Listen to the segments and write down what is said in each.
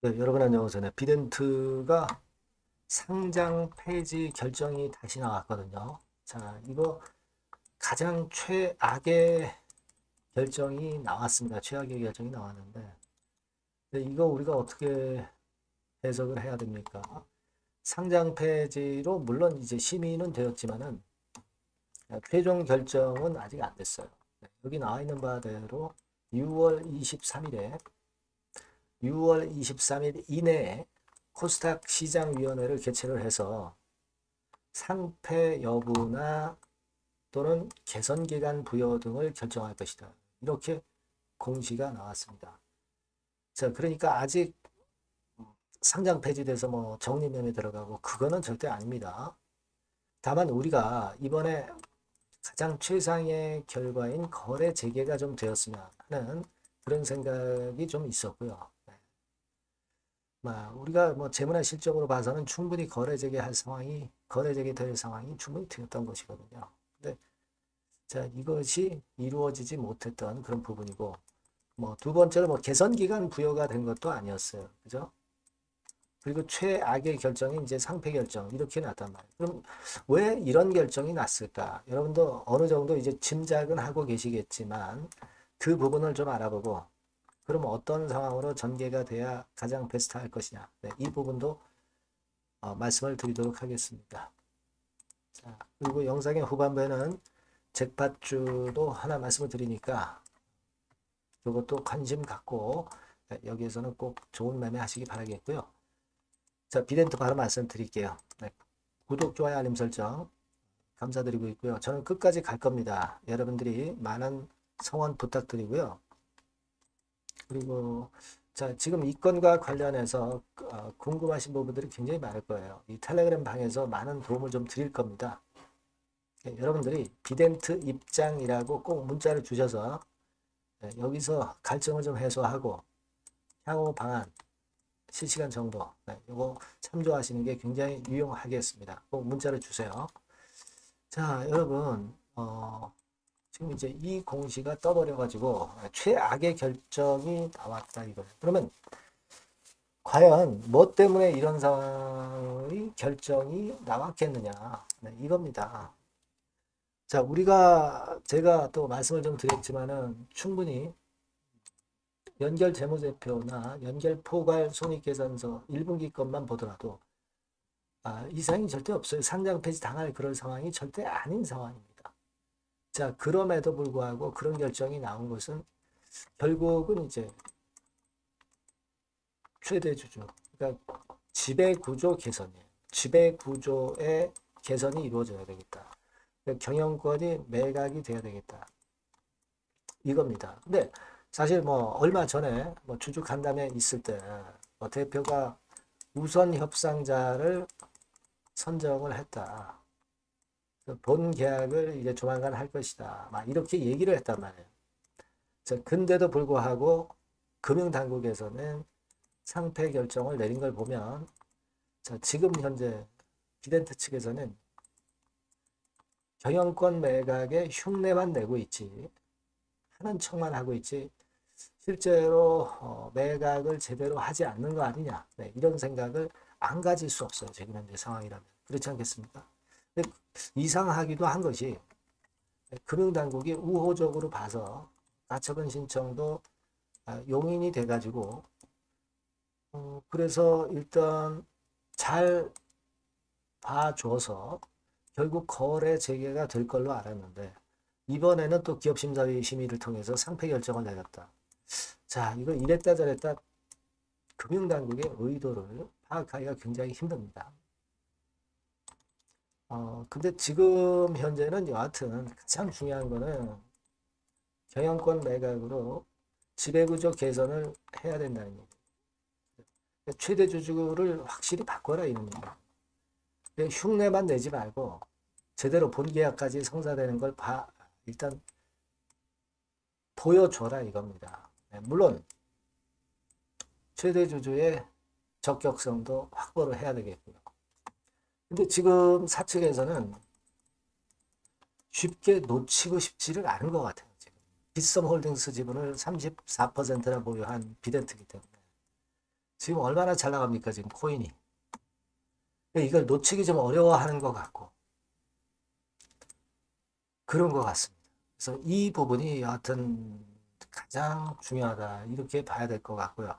네, 여러분 안녕하세요. 네, 비덴트가 상장 폐지 결정이 다시 나왔거든요. 자, 이거 가장 최악의 결정이 나왔습니다. 최악의 결정이 나왔는데, 이거 우리가 어떻게 해석을 해야 됩니까? 상장 폐지로 물론 이제 심의는 되었지만은 최종 결정은 아직 안 됐어요. 네, 여기 나와 있는 바대로 6월 23일에 6월 23일 이내에 코스닥 시장위원회를 개최를 해서 상패 여부나 또는 개선기간 부여 등을 결정할 것이다. 이렇게 공시가 나왔습니다. 자, 그러니까 아직 상장 폐지돼서 뭐 정리면에 들어가고 그거는 절대 아닙니다. 다만 우리가 이번에 가장 최상의 결과인 거래 재개가 좀 되었으면 하는 그런 생각이 좀 있었고요. 우리가 뭐 재무나 실적으로 봐서는 충분히 거래 재개될 상황이 충분히 되었던 것이거든요. 근데 자, 이것이 이루어지지 못했던 그런 부분이고, 뭐 두 번째로 뭐 개선 기간 부여가 된 것도 아니었어요. 그죠? 그리고 최악의 결정이 이제 상패 결정 이렇게 났단 말이에요. 그럼 왜 이런 결정이 났을까? 여러분도 어느 정도 이제 짐작은 하고 계시겠지만 그 부분을 좀 알아보고 그럼 어떤 상황으로 전개가 돼야 가장 베스트 할 것이냐. 네, 이 부분도 말씀을 드리도록 하겠습니다. 자, 그리고 영상의 후반부에는 잭팟주도 하나 말씀을 드리니까 이것도 관심 갖고 여기에서는 꼭 좋은 매매 하시기 바라겠고요. 자, 비덴트 바로 말씀드릴게요. 네, 구독, 좋아요, 알림 설정 감사드리고 있고요. 저는 끝까지 갈 겁니다. 여러분들이 많은 성원 부탁드리고요. 그리고 자, 지금 이 건과 관련해서 궁금하신 부분들이 굉장히 많을 거예요. 이 텔레그램 방에서 많은 도움을 좀 드릴 겁니다. 여러분들이 비덴트 입장이라고 꼭 문자를 주셔서 여기서 갈증을 좀 해소하고 향후 방안, 실시간 정보 이거 참조하시는 게 굉장히 유용하겠습니다. 꼭 문자를 주세요. 자, 여러분 지금 이제 이 공시가 떠버려가지고 최악의 결정이 나왔다 이거예요. 그러면 과연 뭐 때문에 이런 상황의 결정이 나왔겠느냐 이겁니다. 자, 제가 또 말씀을 좀 드렸지만은 충분히 연결 재무제표나 연결 포괄 손익계산서 1분기 것만 보더라도 이상이 절대 없어요. 상장 폐지 당할 그런 상황이 절대 아닌 상황입니다. 자, 그럼에도 불구하고 그런 결정이 나온 것은 결국은 이제 최대 주주, 그러니까 지배 구조 개선이에요. 지배 구조의 개선이 이루어져야 되겠다. 그러니까 경영권이 매각이 돼야 되겠다. 이겁니다. 근데 사실 뭐 얼마 전에 뭐 주주 간담회 있을 때 뭐 대표가 우선 협상자를 선정을 했다. 본 계약을 이제 조만간 할 것이다. 막 이렇게 얘기를 했단 말이에요. 자, 근데도 불구하고 금융당국에서는 상패 결정을 내린 걸 보면 자, 지금 현재 비덴트 측에서는 경영권 매각에 흉내만 내고 있지 하는 척만 하고 있지 실제로 매각을 제대로 하지 않는 거 아니냐 이런 생각을 안 가질 수 없어요. 지금 현재 상황이라면. 그렇지 않겠습니까? 이상하기도 한 것이 금융당국이 우호적으로 봐서 가처분 신청도 용인이 돼가지고 그래서 일단 잘 봐줘서 결국 거래 재개가 될 걸로 알았는데 이번에는 또 기업심사위 심의를 통해서 상패 결정을 내렸다. 자, 이거 이랬다 저랬다 금융당국의 의도를 파악하기가 굉장히 힘듭니다. 근데 지금 현재는 여하튼 가장 중요한 거는 경영권 매각으로 지배구조 개선을 해야 된다는 얘기. 최대 주주를 확실히 바꿔라 이런 얘기. 흉내만 내지 말고 제대로 본계약까지 성사되는 걸 일단 보여줘라 이겁니다. 물론 최대 주주의 적격성도 확보를 해야 되겠고요. 근데 지금 사측에서는 쉽게 놓치고 싶지를 않은 것 같아요. 지금. 빗썸홀딩스 지분을 34%나 보유한 비덴트이기 때문에. 지금 얼마나 잘 나갑니까? 지금 코인이. 이걸 놓치기 좀 어려워하는 것 같고 그런 것 같습니다. 그래서 이 부분이 여하튼 가장 중요하다 이렇게 봐야 될 것 같고요.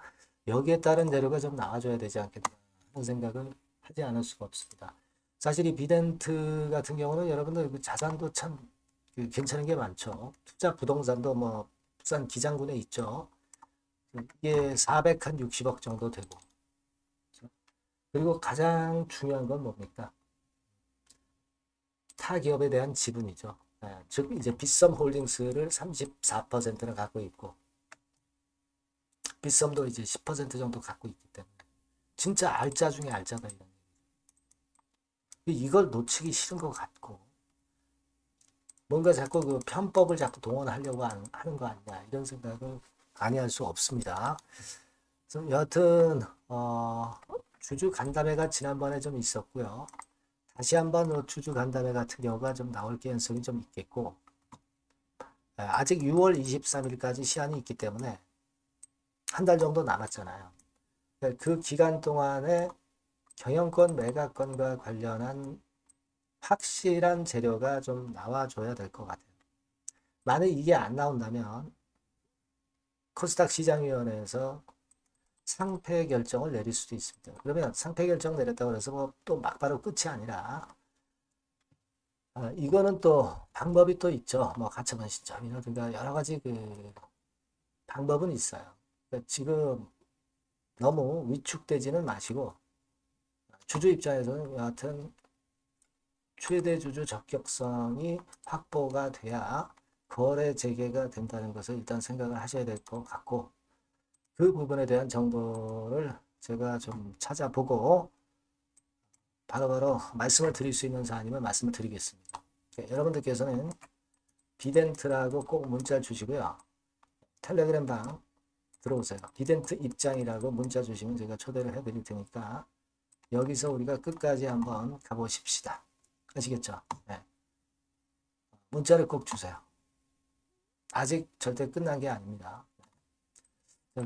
여기에 따른 재료가 좀 나와줘야 되지 않겠나 하는 생각을 하지 않을 수가 없습니다. 사실 이 비덴트 같은 경우는 여러분들 그 자산도 참 괜찮은 게 많죠. 투자 부동산도 뭐 부산 기장군에 있죠. 이게 460억 정도 되고. 그리고 가장 중요한 건 뭡니까? 타 기업에 대한 지분이죠. 즉 이제 빗썸 홀딩스를 34%를 갖고 있고 빗썸도 이제 10% 정도 갖고 있기 때문에 진짜 알짜 중에 알짜다 이런 얘기. 이걸 놓치기 싫은 것 같고 뭔가 자꾸 그 편법을 자꾸 동원하려고 하는 거 아니냐 이런 생각을 아니할 수 없습니다. 그래서 여하튼 주주 간담회가 지난번에 좀 있었고요. 다시 한번 주주 간담회 같은 경우가 좀 나올 가능성이 좀 있겠고 아직 6월 23일까지 시한이 있기 때문에 한 달 정도 남았잖아요. 그 기간 동안에 경영권 매각권과 관련한 확실한 재료가 좀 나와줘야 될 것 같아요. 만약 이게 안 나온다면 코스닥 시장위원회에서 상패 결정을 내릴 수도 있습니다. 그러면 상패 결정 내렸다고 해서 뭐 또 막바로 끝이 아니라 이거는 또 방법이 또 있죠. 뭐 가처분 신청이라든가 여러 가지 그 방법은 있어요. 그러니까 지금 너무 위축되지는 마시고 주주 입장에서는 여하튼 최대 주주 적격성이 확보가 돼야 거래 재개가 된다는 것을 일단 생각을 하셔야 될 것 같고 그 부분에 대한 정보를 제가 좀 찾아보고 바로바로 말씀을 드릴 수 있는 사안이면 말씀을 드리겠습니다. 여러분들께서는 비덴트라고 꼭 문자 주시고요. 텔레그램 방 들어오세요. 비덴트 입장이라고 문자 주시면 제가 초대를 해드릴 테니까 여기서 우리가 끝까지 한번 가보십시다. 아시겠죠? 네. 문자를 꼭 주세요. 아직 절대 끝난 게 아닙니다.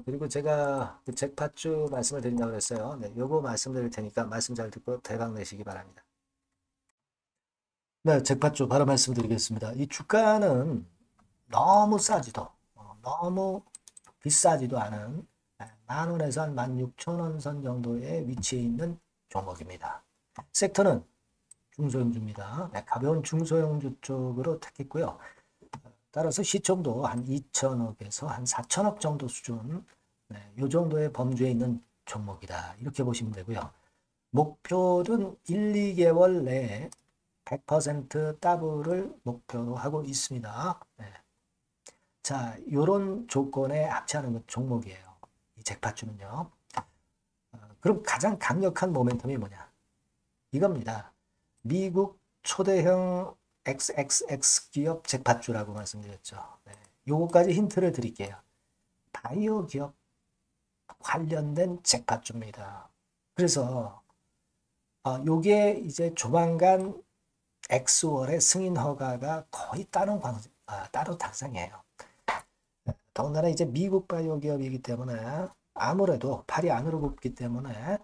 그리고 제가 그 잭팟주 말씀을 드린다고 그랬어요. 네, 요거 말씀드릴 테니까 말씀 잘 듣고 대박 내시기 바랍니다. 네, 잭팟주 바로 말씀드리겠습니다. 이 주가는 너무 싸지도 너무 비싸지도 않은 10,000원에서 한 16,000원 선 정도의 위치에 있는 종목입니다. 섹터는 중소형주입니다. 네, 가벼운 중소형주 쪽으로 택했고요. 따라서 시총도 한 2천억에서 한 4천억 정도 수준, 네, 이 정도의 범주에 있는 종목이다. 이렇게 보시면 되고요. 목표는 1, 2개월 내에 100% 더블을 목표로 하고 있습니다. 네. 자, 이런 조건에 합치하는 종목이에요. 이 잭팟주는요. 그럼 가장 강력한 모멘텀이 뭐냐? 이겁니다. 미국 초대형 XXX 기업 잭팟주라고 말씀드렸죠. 네. 요거까지 힌트를 드릴게요. 바이오 기업 관련된 잭팟주입니다. 그래서 요게 이제 조만간 엑스월의 승인 허가가 거의 따로 당상이에요. 더군다나 이제 미국 바이오 기업이기 때문에 아무래도 팔이 안으로 굽기 때문에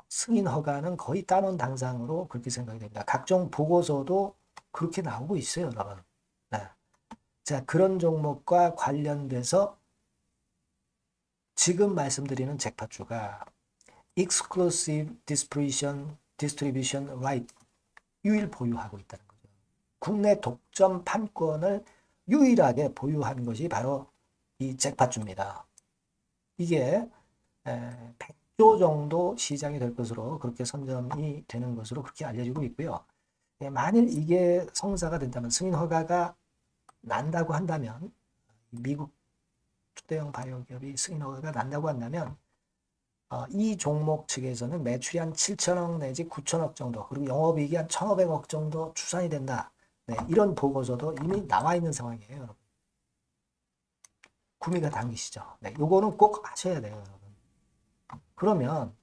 승인 허가는 거의 따놓은 당상으로 그렇게 생각이 됩니다. 각종 보고서도 그렇게 나오고 있어요, 여러분. 네. 자, 그런 종목과 관련돼서 지금 말씀드리는 잭팟주가 Exclusive Distribution Right 유일 보유하고 있다는 거죠. 국내 독점 판권을 유일하게 보유한 것이 바로 이 잭팟주입니다. 이게 100조 정도 시장이 될 것으로 그렇게 선점이 되는 것으로 그렇게 알려지고 있고요. 만일 이게 성사가 된다면 승인 허가가 난다고 한다면 미국 초대형 바이오 기업이 승인 허가가 난다고 한다면 이 종목 측에서는 매출이 한 7천억 내지 9천억 정도 그리고 영업이익이 한 1,500억 정도 추산이 된다. 네, 이런 보고서도 이미 나와 있는 상황이에요, 여러분. 구미가 당기시죠. 네, 요거는 꼭 하셔야 돼요, 여러분. 그러면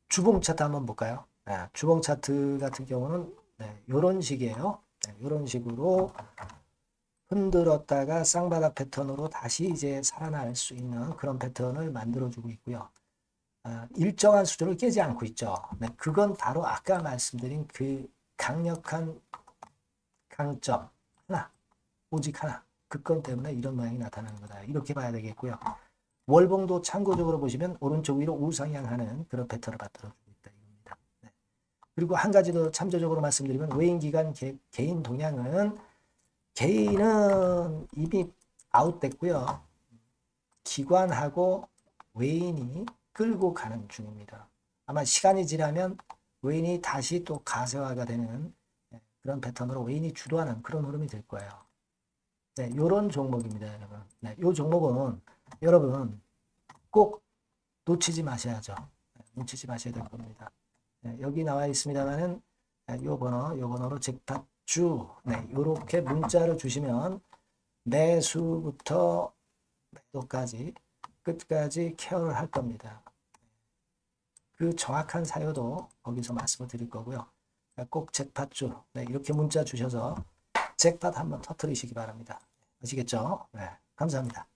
주봉 차트 한번 볼까요? 네, 주봉 차트 같은 경우는 네, 요런 식이에요. 네, 요런 식으로 흔들었다가 쌍바닥 패턴으로 다시 이제 살아날 수 있는 그런 패턴을 만들어주고 있고요. 일정한 수준을 깨지 않고 있죠. 네, 그건 바로 아까 말씀드린 그 강력한 강점 하나, 오직 하나, 그 건 때문에 이런 모양이 나타나는 거다. 이렇게 봐야 되겠고요. 월봉도 참고적으로 보시면 오른쪽 위로 우상향하는 그런 패턴을 만들어주고 있다. 이겁니다. 네. 그리고 한 가지 더 참조적으로 말씀드리면 외인기관 개인 동향은 개인은 이미 아웃됐고요. 기관하고 외인이 끌고 가는 중입니다. 아마 시간이 지나면 외인이 다시 또 가세화가 되는 그런 패턴으로 외인이 주도하는 그런 흐름이 될 거예요. 네, 이런 종목입니다, 여러분. 네, 이 종목은 여러분 꼭 놓치지 마셔야죠. 네, 놓치지 마셔야 될 겁니다. 네, 여기 나와 있습니다만은 요 번호로 잭팟주 네, 요렇게 문자를 주시면 매수부터 매도까지 끝까지 케어를 할 겁니다. 그 정확한 사유도 거기서 말씀을 드릴 거고요. 꼭 잭팟주 네, 이렇게 문자 주셔서 잭팟 한번 터뜨리시기 바랍니다. 아시겠죠? 네, 감사합니다.